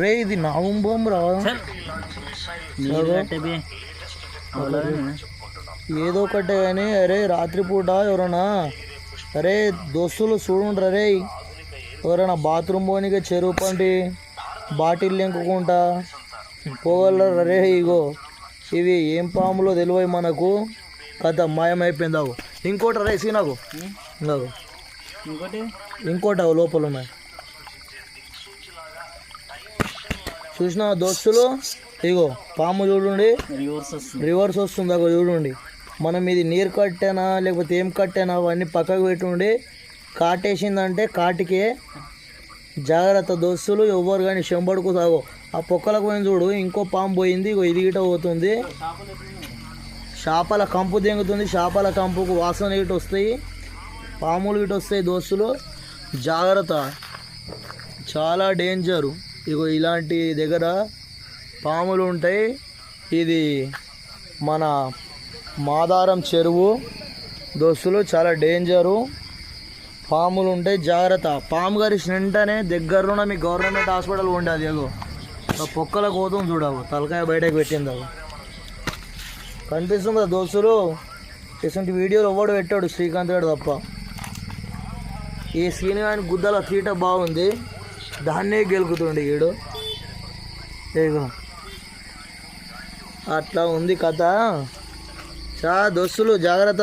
రే ఇది నాగుంబం రా, ఏదో ఒకటే కానీ. అరే రాత్రిపూట ఎవరన్నా, అరే దోస్తులు చూడుండ్రా రే, ఎవరైనా బాత్రూమ్ పోనీగా చెరువు పంటి బాటిల్ నింపుకుంటా పోగలరా రే. ఇగో ఇవి ఏం పాములో తెలివై మనకు, కథ మాయమైపోయిందావు. ఇంకోటి రే సీనాకు ఇందాకు, ఇంకోటి అవి లోపల ఉన్నాయి చూసిన దోస్తులు. ఇగో పాము చూడండి, రివర్స్ వస్తుంది అగో చూడండి. మనం ఇది నీరు కట్టేనా లేకపోతే ఏం కట్టేనా అవన్నీ పక్కకు పెట్టుండి కాటేసిందంటే కాటికే జాగ్రత్త దోస్తులు. ఎవ్వరు కానీ చెంబడుకు తాగో. ఆ పొక్కలకు పోయింది చూడు, ఇంకో పాము పోయింది. ఇగో ఇది గిట పోతుంది, చేపల కంపు దెంగుతుంది. చేపల కంపుకు వాసన గిట వస్తాయి, పాములు గిట వస్తాయి దోస్తులు. జాగ్రత్త, చాలా డేంజరు. ఇగో ఇలాంటి దగ్గర పాములు ఉంటాయి. ఇది మన మాదారం చెరువు దోస్తులు, చాలా డేంజరు. పాములు ఉంటాయి, జాగ్రత్త. పాము గరిచిన వెంటనే దగ్గరలో మీ గవర్నమెంట్ హాస్పిటల్ ఉండేది. అగో పొక్కల కోతం చూడవు, తలకాయ బయటకు పెట్టింది. కనిపిస్తుంది కదా దోస్తులు. ఇటువంటి వీడియోలు ఎవడు పెట్టాడు, శ్రీకాంత్ గారు తప్ప. ఈ సీన్ కానీ గుద్దల తీట బాగుంది, దాన్నే గెలుకుతుండే వీడు. ఏగో అట్లా ఉంది కథ. చా దోస్తులు జాగ్రత్త.